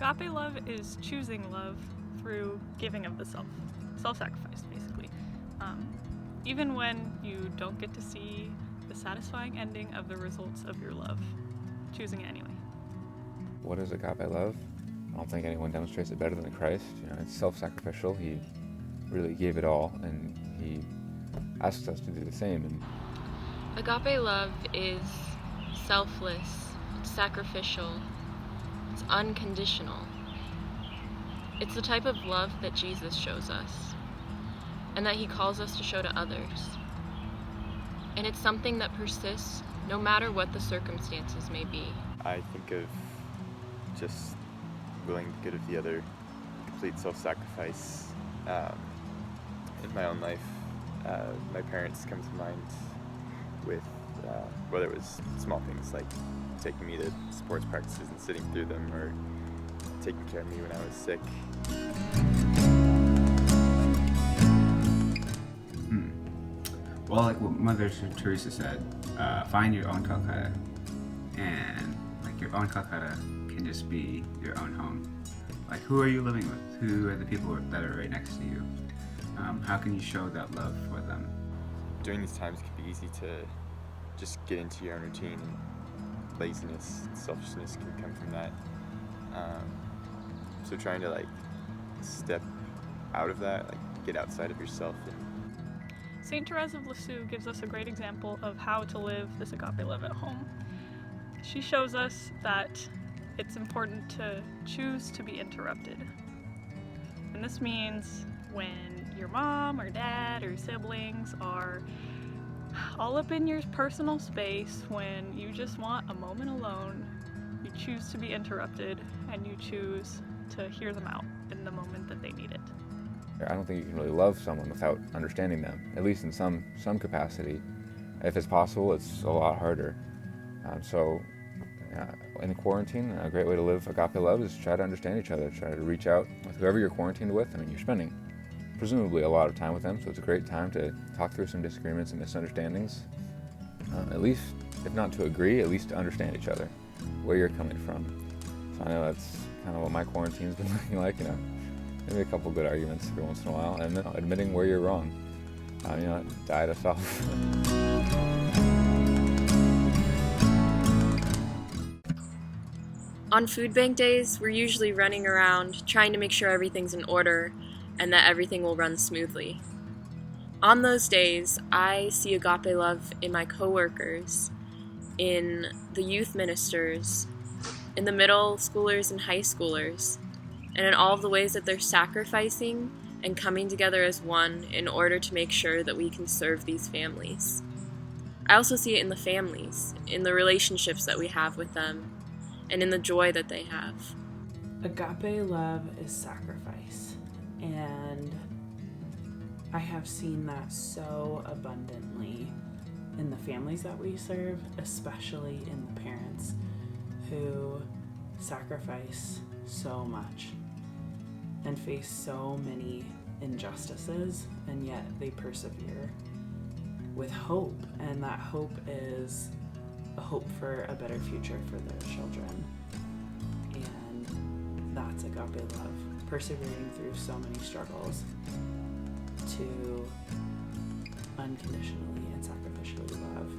Agape love is choosing love through giving of the self-sacrifice, basically. Even when you don't get to see the satisfying ending of the results of your love, choosing it anyway. What is agape love? I don't think anyone demonstrates it better than Christ. It's self-sacrificial. He really gave it all, and he asks us to do the same. And Agape love is selfless, it's sacrificial, it's unconditional. It's the type of love that Jesus shows us, and that he calls us to show to others. And it's something that persists no matter what the circumstances may be. I think of just willing the good of the other, complete self-sacrifice. In my own life, my parents come to mind with whether it was small things like taking me to sports practices and sitting through them, or taking care of me when I was sick. Well, like what Mother Teresa said, find your own Calcutta, and like your own Calcutta can just be your own home. Like, who are you living with? Who are the people that are right next to you? How can you show that love for them? During these times, it can be easy to just get into your own routine, and laziness, selfishness can come from that. So trying to step out of that, get outside of yourself. St. Therese of Lisieux gives us a great example of how to live this agape love at home. She shows us that it's important to choose to be interrupted. And this means when your mom or dad or siblings are all up in your personal space, when you just want a moment alone, you choose to be interrupted, and you choose to hear them out in the moment that they need it. I don't think you can really love someone without understanding them, at least in some capacity. If it's possible, it's a lot harder. In quarantine, a great way to live agape love is to try to understand each other, try to reach out with whoever you're quarantined with. I mean, you're spending presumably a lot of time with them, so it's a great time to talk through some disagreements and misunderstandings. At least, if not to agree, at least to understand each other, where you're coming from. So I know that's kind of what my quarantine's been looking like, maybe a couple good arguments every once in a while, and then admitting where you're wrong. Die to self. On food bank days, we're usually running around trying to make sure everything's in order and that everything will run smoothly. On those days, I see agape love in my coworkers, in the youth ministers, in the middle schoolers and high schoolers, and in all of the ways that they're sacrificing and coming together as one in order to make sure that we can serve these families. I also see it in the families, in the relationships that we have with them, and in the joy that they have. Agape love is sacrifice, and I have seen that so abundantly in the families that we serve, especially in the parents who sacrifice so much and face so many injustices, and yet they persevere with hope, and that hope is a hope for a better future for their children. And that's agape love, persevering through so many struggles to unconditionally and sacrificially love.